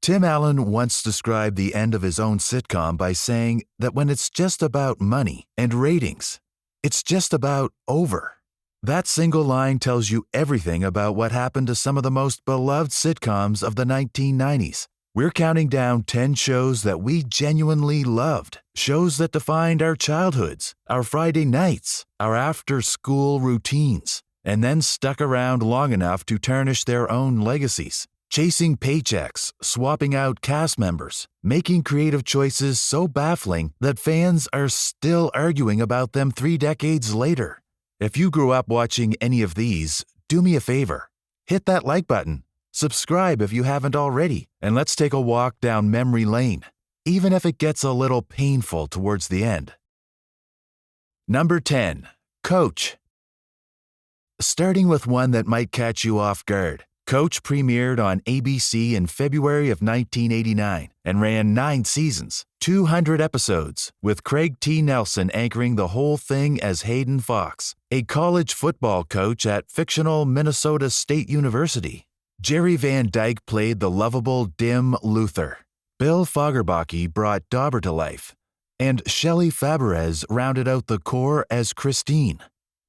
Tim Allen once described the end of his own sitcom by saying that when it's just about money and ratings, it's just about over. That single line tells you everything about what happened to some of the most beloved sitcoms of the 1990s. We're counting down 10 shows that we genuinely loved, shows that defined our childhoods, our Friday nights, our after-school routines, and then stuck around long enough to tarnish their own legacies. Chasing paychecks, swapping out cast members, making creative choices so baffling that fans are still arguing about them 3 decades later. If you grew up watching any of these, do me a favor. Hit that like button, subscribe if you haven't already, and let's take a walk down memory lane, even if it gets a little painful towards the end. Number 10. Coach. Starting with one that might catch you off guard. Coach premiered on ABC in February of 1989 and ran 9 seasons, 200 episodes, with Craig T. Nelson anchoring the whole thing as Hayden Fox, a college football coach at fictional Minnesota State University. Jerry Van Dyke played the lovable Dim Luther. Bill Fagerbakke brought Dauber to life, and Shelley Fabares rounded out the core as Christine.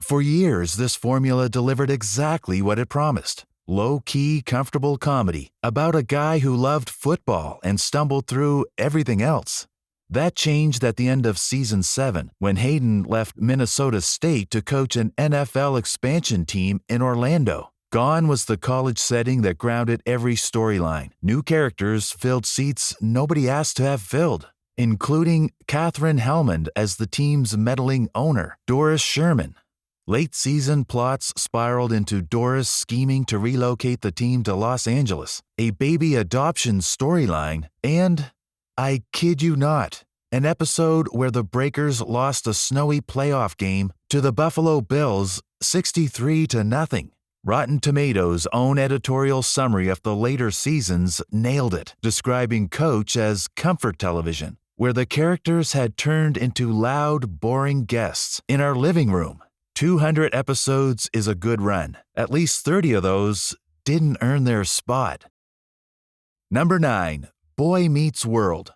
For years, this formula delivered exactly what it promised. Low-key, comfortable comedy about a guy who loved football and stumbled through everything else. That changed at the end of Season 7 when Hayden left Minnesota State to coach an NFL expansion team in Orlando. Gone was the college setting that grounded every storyline. New characters filled seats nobody asked to have filled, including Katherine Helmond as the team's meddling owner, Doris Sherman. Late-season plots spiraled into Doris scheming to relocate the team to Los Angeles, a baby adoption storyline, and, I kid you not, an episode where the Breakers lost a snowy playoff game to the Buffalo Bills 63-0. Rotten Tomatoes' own editorial summary of the later seasons nailed it, describing Coach as comfort television, where the characters had turned into loud, boring guests in our living room. 200 episodes is a good run. At least 30 of those didn't earn their spot. Number 9. Boy Meets World.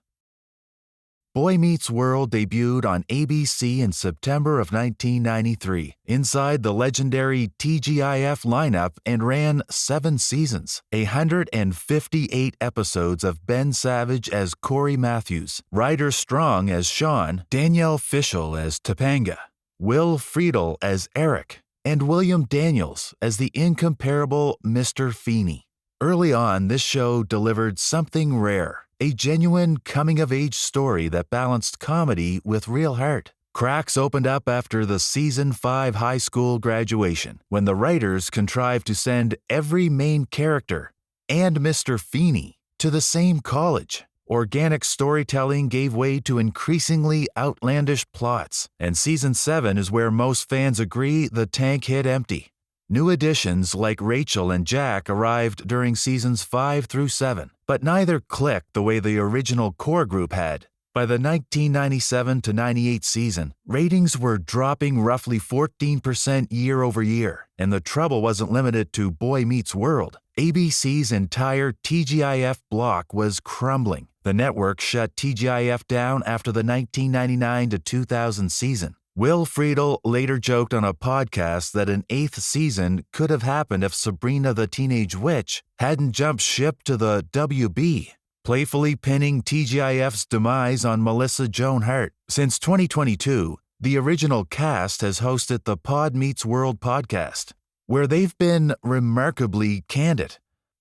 Boy Meets World debuted on ABC in September of 1993, inside the legendary TGIF lineup, and ran 7 seasons, 158 episodes of Ben Savage as Corey Matthews, Ryder Strong as Sean, Danielle Fishel as Topanga, Will Friedle as Eric, and William Daniels as the incomparable Mr. Feeney. Early on, this show delivered something rare, a genuine coming-of-age story that balanced comedy with real heart. Cracks opened up after the Season 5 high school graduation, when the writers contrived to send every main character and Mr. Feeney to the same college. Organic storytelling gave way to increasingly outlandish plots, and Season 7 is where most fans agree the tank hit empty. New additions like Rachel and Jack arrived during Seasons 5 through 7, but neither clicked the way the original core group had. By the 1997-98 season, ratings were dropping roughly 14% year over year, and the trouble wasn't limited to Boy Meets World. ABC's entire TGIF block was crumbling. The network shut TGIF down after the 1999-2000 season. Will Friedle later joked on a podcast that an 8th season could have happened if Sabrina the Teenage Witch hadn't jumped ship to the WB, playfully pinning TGIF's demise on Melissa Joan Hart. Since 2022, the original cast has hosted the Pod Meets World podcast, where they've been remarkably candid,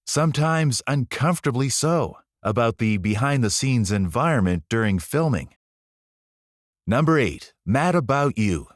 sometimes uncomfortably so, about the behind-the-scenes environment during filming. Number 8. Mad About You.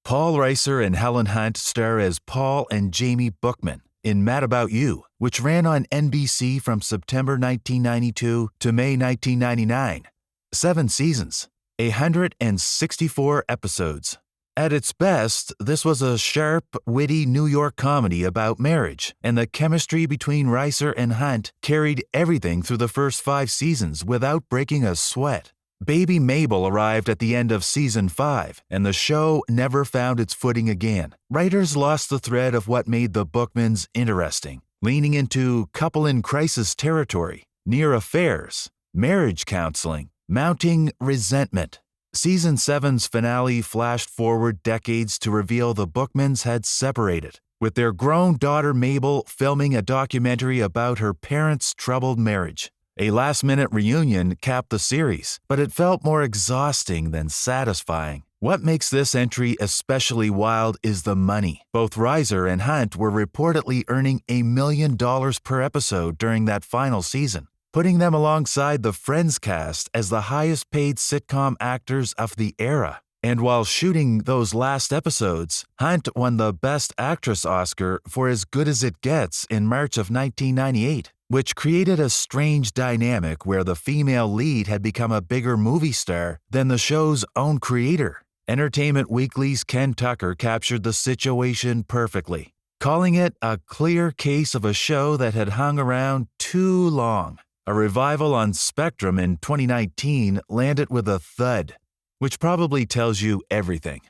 Paul Reiser and Helen Hunt star as Paul and Jamie Bookman in Mad About You, which ran on NBC from September 1992 to May 1999. 7 seasons, 164 episodes. At its best, this was a sharp, witty New York comedy about marriage, and the chemistry between Reiser and Hunt carried everything through the first 5 seasons without breaking a sweat. Baby Mabel arrived at the end of Season 5, and the show never found its footing again. Writers lost the thread of what made the Bookmans interesting. leaning into couple in crisis territory, near affairs, marriage counseling, mounting resentment. Season 7's finale flashed forward decades to reveal the Bookmans had separated, with their grown daughter Mabel filming a documentary about her parents' troubled marriage. A last-minute reunion capped the series, but it felt more exhausting than satisfying. What makes this entry especially wild is the money. Both Reiser and Hunt were reportedly earning $1 million per episode during that final season, putting them alongside the Friends cast as the highest-paid sitcom actors of the era. And while shooting those last episodes, Hunt won the Best Actress Oscar for As Good as It Gets in March of 1998, which created a strange dynamic where the female lead had become a bigger movie star than the show's own creator. Entertainment Weekly's Ken Tucker captured the situation perfectly, calling it a clear case of a show that had hung around too long. A revival on Spectrum in 2019 landed with a thud, which probably tells you everything.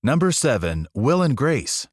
Number 7, Will and Grace.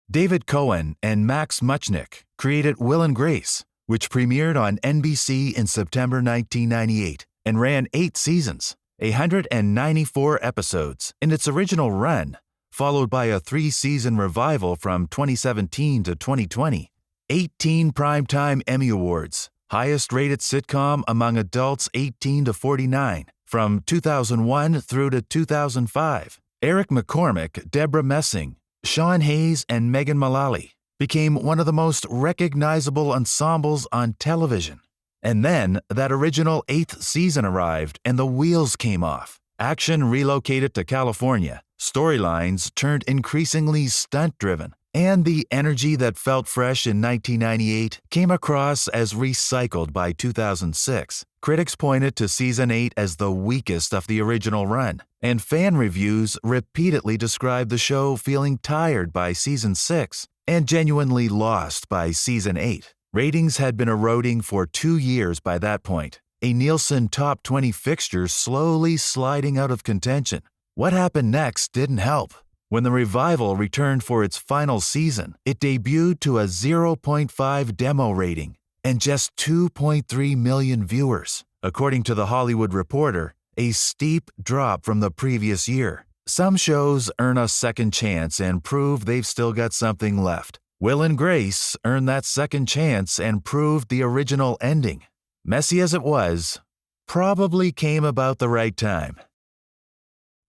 David Cohen and Max Muchnick created Will and Grace, which premiered on NBC in September 1998 and ran 8 seasons, 194 episodes in its original run, followed by a 3-season revival from 2017 to 2020. 18 Primetime Emmy Awards, highest-rated sitcom among adults 18 to 49, from 2001 through to 2005. Eric McCormick, Deborah Messing, Sean Hayes, and Megan Mullally became one of the most recognizable ensembles on television. And then that original 8th season arrived and the wheels came off. Action relocated to California, storylines turned increasingly stunt-driven, and the energy that felt fresh in 1998 came across as recycled by 2006. Critics pointed to Season 8 as the weakest of the original run, and fan reviews repeatedly described the show feeling tired by Season 6 and genuinely lost by Season 8. Ratings had been eroding for 2 years by that point, a Nielsen Top 20 fixture slowly sliding out of contention. What happened next didn't help. When the revival returned for its final season, it debuted to a 0.5 demo rating and just 2.3 million viewers, according to The Hollywood Reporter, a steep drop from the previous year. Some shows earn a second chance and prove they've still got something left. Will and Grace earned that second chance and proved the original ending, messy as it was, probably came about the right time.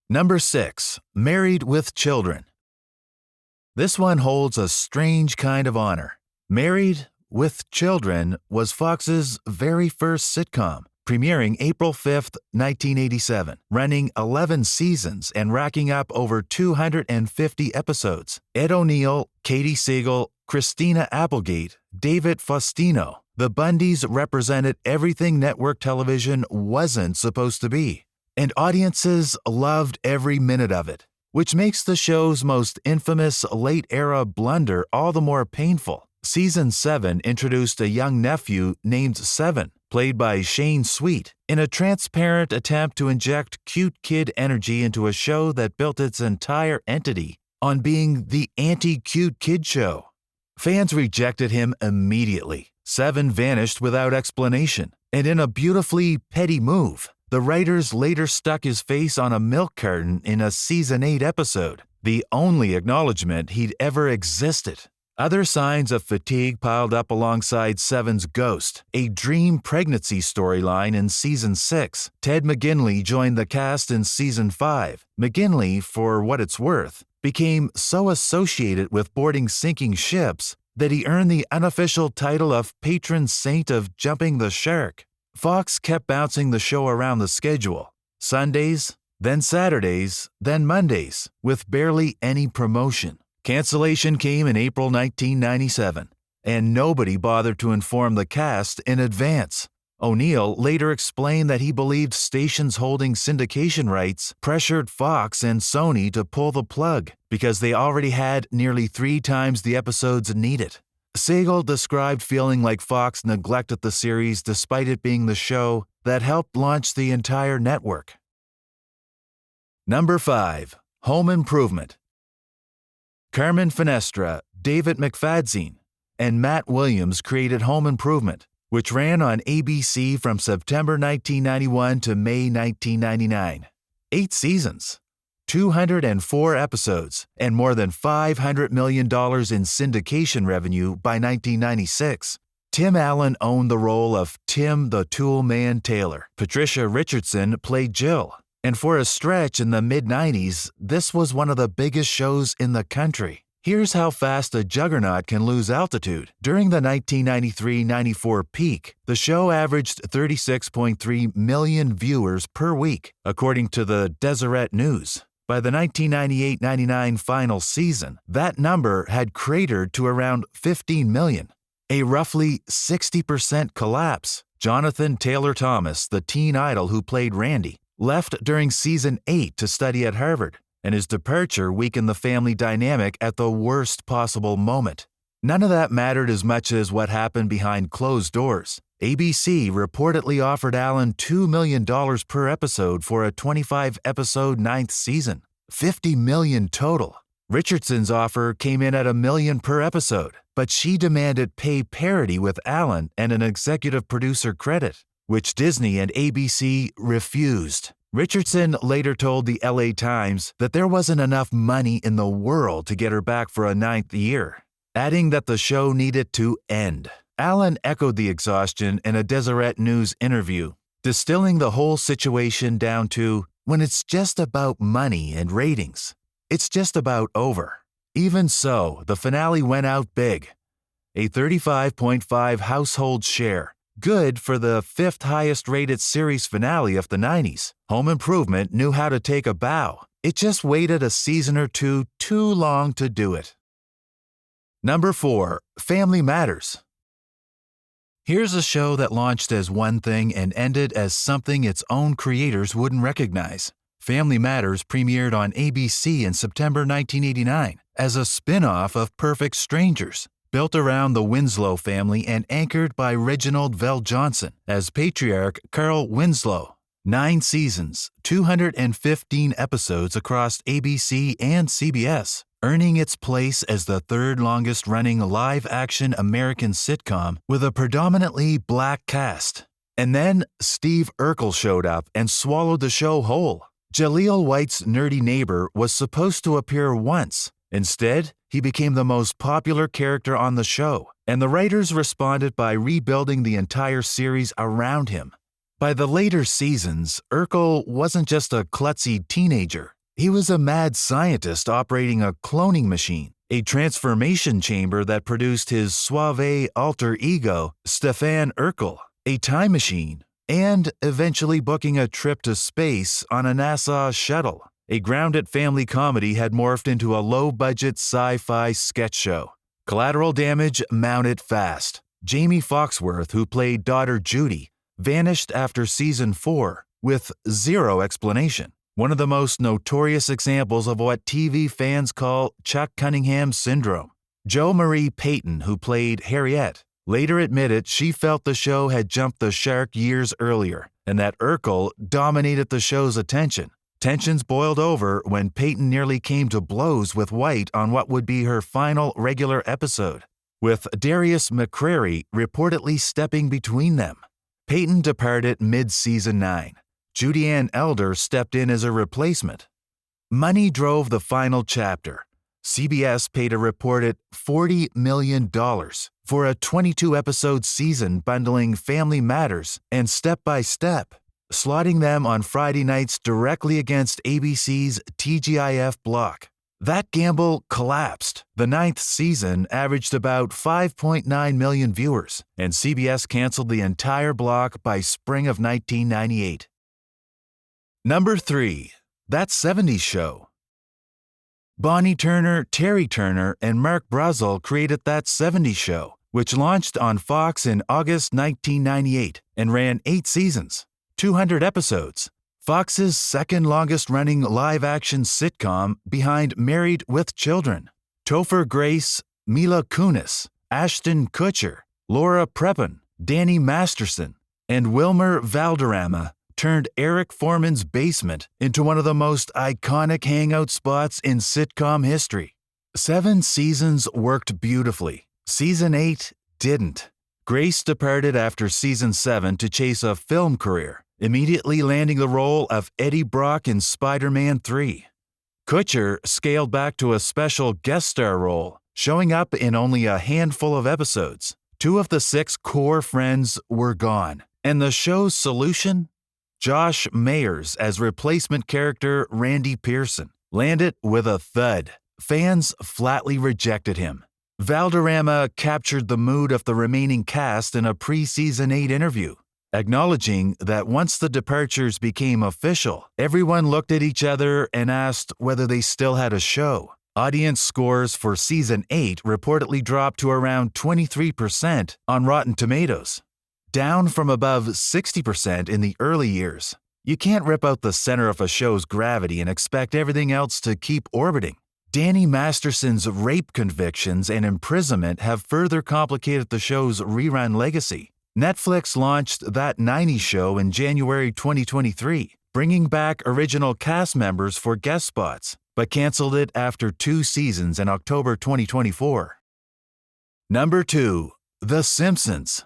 Number 6, Married with Children. This one holds a strange kind of honor. Married with Children was Fox's very first sitcom, premiering April 5th, 1987, running 11 seasons and racking up over 250 episodes. Ed O'Neill, Katie Siegel, Christina Applegate, David Faustino. The Bundys represented everything network television wasn't supposed to be, and audiences loved every minute of it, which makes the show's most infamous late-era blunder all the more painful. Season 7 introduced a young nephew named Seven, played by Shane Sweet, in a transparent attempt to inject cute kid energy into a show that built its entire entity on being the anti-cute kid show. Fans rejected him immediately. Seven vanished without explanation, and in a beautifully petty move, the writers later stuck his face on a milk carton in a Season 8 episode, the only acknowledgement he'd ever existed. Other signs of fatigue piled up alongside Seven's ghost, a dream pregnancy storyline in Season 6. Ted McGinley joined the cast in Season 5. McGinley, for what it's worth, became so associated with boarding sinking ships that he earned the unofficial title of patron saint of jumping the shark. Fox kept bouncing the show around the schedule. Sundays, then Saturdays, then Mondays, with barely any promotion. Cancellation came in April 1997, and nobody bothered to inform the cast in advance. O'Neill later explained that he believed stations holding syndication rights pressured Fox and Sony to pull the plug because they already had nearly 3 times the episodes needed. Siegel described feeling like Fox neglected the series despite it being the show that helped launch the entire network. Number 5, Home Improvement. Carmen Finestra, David McFadzean, and Matt Williams created Home Improvement, which ran on ABC from September 1991 to May 1999. 8 seasons, 204 episodes, and more than $500 million in syndication revenue by 1996. Tim Allen owned the role of Tim the Tool Man Taylor. Patricia Richardson played Jill. And for a stretch in the mid-90s, this was one of the biggest shows in the country. Here's how fast a juggernaut can lose altitude. During the 1993-94 peak, the show averaged 36.3 million viewers per week, according to the Deseret News. By the 1998-99 final season, that number had cratered to around 15 million, a roughly 60% collapse. Jonathan Taylor Thomas, the teen idol who played Randy, left during season 8 to study at Harvard, and his departure weakened the family dynamic at the worst possible moment. None of that mattered as much as what happened behind closed doors. ABC reportedly offered Allen $2 million per episode for a 25-episode 9th season, $50 million total. Richardson's offer came in at $1 million per episode, but she demanded pay parity with Allen and an executive producer credit, which Disney and ABC refused. Richardson later told the LA Times that there wasn't enough money in the world to get her back for a 9th year, adding that the show needed to end. Allen echoed the exhaustion in a Deseret News interview, distilling the whole situation down to, when it's just about money and ratings, it's just about over. Even so, the finale went out big. A 35.5 household share, good for the 5th highest rated series finale of the 90s. Home Improvement knew how to take a bow. It just waited a season or two too long to do it. Number 4, Family Matters. Here's a show that launched as one thing and ended as something its own creators wouldn't recognize. Family Matters premiered on ABC in September 1989 as a spin-off of Perfect Strangers, built around the Winslow family and anchored by Reginald VelJohnson as patriarch Carl Winslow. 9 seasons, 215 episodes across ABC and CBS, earning its place as the 3rd longest-running live-action American sitcom with a predominantly black cast. And then Steve Urkel showed up and swallowed the show whole. Jaleel White's nerdy neighbor was supposed to appear once. Instead, he became the most popular character on the show, and the writers responded by rebuilding the entire series around him. By the later seasons, Urkel wasn't just a klutzy teenager. He was a mad scientist operating a cloning machine, a transformation chamber that produced his suave alter ego, Stefan Urkel, a time machine, and eventually booking a trip to space on a NASA shuttle. A grounded family comedy had morphed into a low-budget sci-fi sketch show. Collateral damage mounted fast. Jamie Foxworth, who played daughter Judy, vanished after season 4 with zero explanation. One of the most notorious examples of what TV fans call Chuck Cunningham syndrome. Jo Marie Payton, who played Harriet, later admitted she felt the show had jumped the shark years earlier and that Urkel dominated the show's attention. Tensions boiled over when Payton nearly came to blows with White on what would be her final regular episode, with Darius McCrary reportedly stepping between them. Payton departed mid-season 9. Judy Ann Elder stepped in as a replacement. Money drove the final chapter. CBS paid a reported $40 million for a 22-episode season bundling Family Matters and Step by Step, slotting them on Friday nights directly against ABC's TGIF block. That gamble collapsed. The 9th season averaged about 5.9 million viewers, and CBS canceled the entire block by spring of 1998. Number 3, That 70s Show. Bonnie Turner, Terry Turner, and Mark Brazel created That 70s Show, which launched on Fox in August 1998 and ran 8 seasons, 200 episodes. Fox's second longest-running live-action sitcom behind Married with Children. Topher Grace, Mila Kunis, Ashton Kutcher, Laura Prepon, Danny Masterson, and Wilmer Valderrama turned Eric Foreman's basement into one of the most iconic hangout spots in sitcom history. 7 seasons worked beautifully. Season 8 didn't. Grace departed after Season 7 to chase a film career, immediately landing the role of Eddie Brock in Spider-Man 3. Kutcher scaled back to a special guest star role, showing up in only a handful of episodes. 2 of the 6 core friends were gone. And the show's solution? Josh Mayers as replacement character Randy Pearson landed with a thud. Fans flatly rejected him. Valderrama captured the mood of the remaining cast in a pre-season 8 interview, acknowledging that once the departures became official, everyone looked at each other and asked whether they still had a show. Audience scores for Season 8 reportedly dropped to around 23% on Rotten Tomatoes, down from above 60% in the early years. You can't rip out the center of a show's gravity and expect everything else to keep orbiting. Danny Masterson's rape convictions and imprisonment have further complicated the show's rerun legacy. Netflix launched That 90s Show in January 2023, bringing back original cast members for guest spots, but canceled it after 2 seasons in October 2024. Number 2. The Simpsons.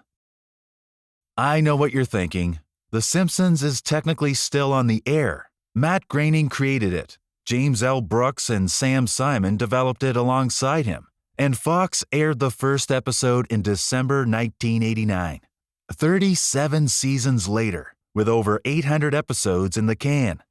I know what you're thinking. The Simpsons is technically still on the air. Matt Groening created it. James L. Brooks and Sam Simon developed it alongside him, and Fox aired the first episode in December 1989. 37 seasons later, with over 800 episodes in the can,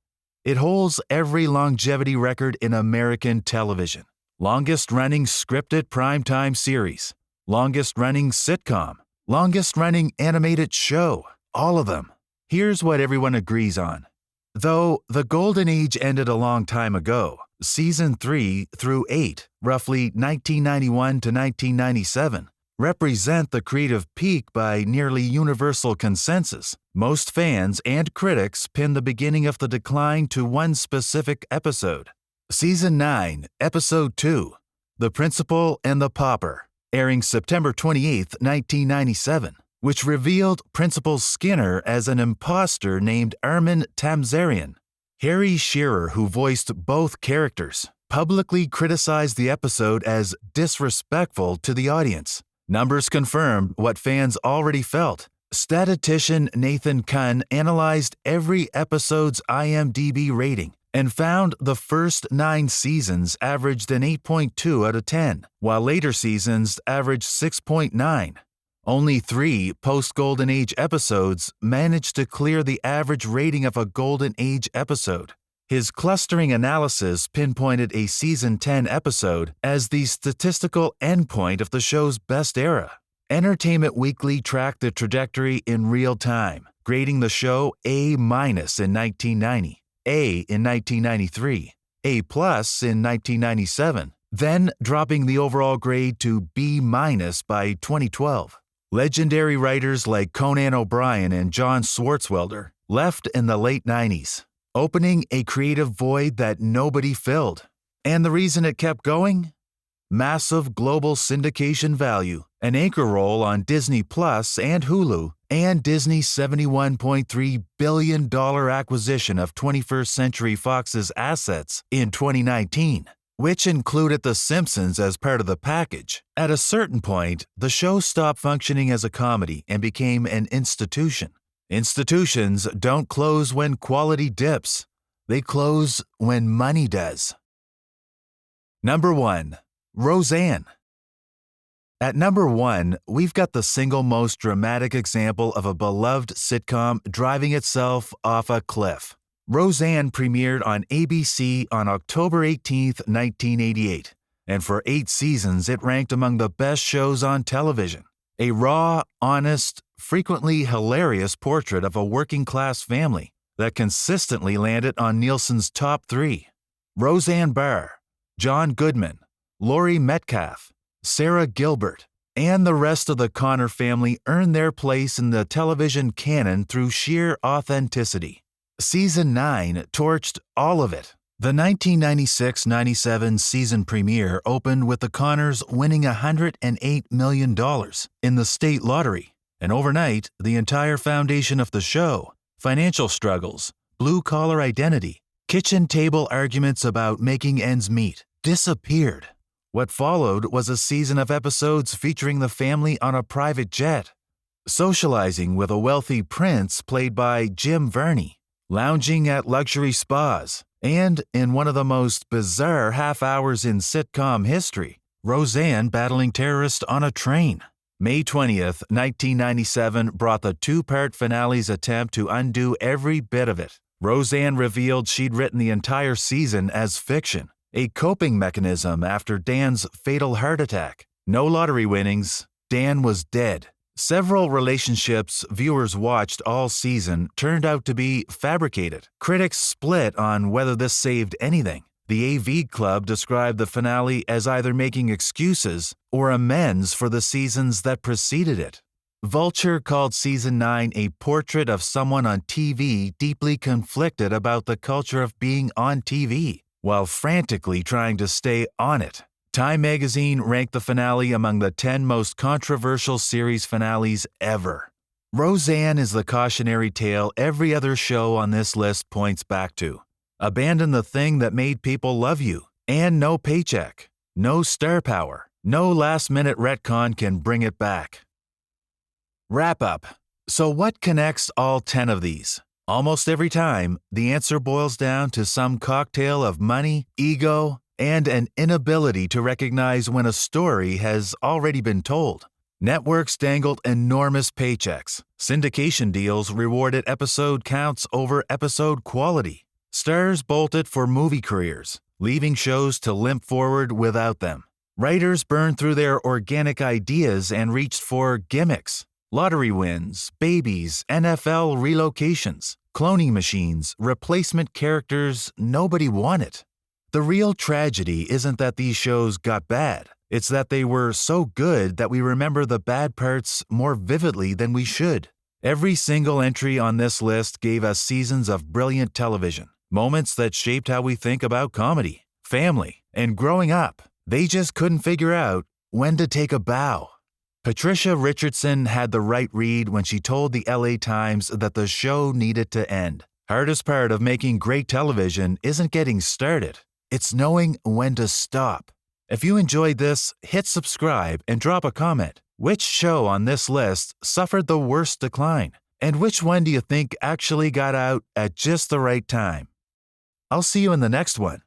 it holds every longevity record in American television. Longest-running scripted primetime series, longest-running sitcom, longest-running animated show, all of them. Here's what everyone agrees on. Though the golden age ended a long time ago, Season 3 through 8, roughly 1991 to 1997, represent the creative peak by nearly universal consensus. Most fans and critics pin the beginning of the decline to one specific episode. Season 9, Episode 2, The Principal and the Pauper, airing September 28, 1997. Which revealed Principal Skinner as an imposter named Armin Tamzarian. Harry Shearer, who voiced both characters, publicly criticized the episode as disrespectful to the audience. Numbers confirmed what fans already felt. Statistician Nathan Kunn analyzed every episode's IMDb rating and found the first 9 seasons averaged an 8.2 out of 10, while later seasons averaged 6.9. Only 3 post-Golden Age episodes managed to clear the average rating of a Golden Age episode. His clustering analysis pinpointed a Season 10 episode as the statistical endpoint of the show's best era. Entertainment Weekly tracked the trajectory in real time, grading the show A- in 1990, A in 1993, A+ in 1997, then dropping the overall grade to B- by 2012. Legendary writers like Conan O'Brien and John Swartzwelder left in the late 90s, opening a creative void that nobody filled. And the reason it kept going? Massive global syndication value, an anchor role on Disney Plus and Hulu, and Disney's $71.3 billion acquisition of 21st Century Fox's assets in 2019. Which included The Simpsons as part of the package. At a certain point, the show stopped functioning as a comedy and became an institution. Institutions don't close when quality dips. They close when money does. Number 1. Roseanne. At number 1, we've got the single most dramatic example of a beloved sitcom driving itself off a cliff. Roseanne premiered on ABC on October 18, 1988, and for 8 seasons it ranked among the best shows on television. A raw, honest, frequently hilarious portrait of a working-class family that consistently landed on Nielsen's top 3. Roseanne Barr, John Goodman, Laurie Metcalf, Sarah Gilbert, and the rest of the Connor family earned their place in the television canon through sheer authenticity. Season 9 torched all of it. The 1996-97 season premiere opened with the Connors winning $108 million in the state lottery, and overnight, the entire foundation of the show, financial struggles, blue-collar identity, kitchen table arguments about making ends meet, disappeared. What followed was a season of episodes featuring the family on a private jet, socializing with a wealthy prince played by Jim Varney, lounging at luxury spas, and, in one of the most bizarre half hours in sitcom history, Roseanne battling terrorists on a train. May 20th, 1997 brought the two-part finale's attempt to undo every bit of it. Roseanne revealed she'd written the entire season as fiction, a coping mechanism after Dan's fatal heart attack. No lottery winnings. Dan was dead. Several relationships viewers watched all season turned out to be fabricated. Critics split on whether this saved anything. The AV Club described the finale as either making excuses or amends for the seasons that preceded it. Vulture called Season 9 a portrait of someone on TV deeply conflicted about the culture of being on TV, while frantically trying to stay on it. Time magazine ranked the finale among the 10 most controversial series finales ever. Roseanne is the cautionary tale every other show on this list points back to. Abandon the thing that made people love you, and no paycheck, no star power, no last-minute retcon can bring it back. Wrap up. So what connects all 10 of these? Almost every time, the answer boils down to some cocktail of money, ego, and an inability to recognize when a story has already been told. Networks dangled enormous paychecks. Syndication deals rewarded episode counts over episode quality. Stars bolted for movie careers, leaving shows to limp forward without them. Writers burned through their organic ideas and reached for gimmicks. Lottery wins, babies, NFL relocations, cloning machines, replacement characters nobody wanted. The real tragedy isn't that these shows got bad. It's that they were so good that we remember the bad parts more vividly than we should. Every single entry on this list gave us seasons of brilliant television, moments that shaped how we think about comedy, family, and growing up. They just couldn't figure out when to take a bow. Patricia Richardson had the right read when she told the LA Times that the show needed to end. Hardest part of making great television isn't getting started. It's knowing when to stop. If you enjoyed this, hit subscribe and drop a comment. Which show on this list suffered the worst decline? And which one do you think actually got out at just the right time? I'll see you in the next one.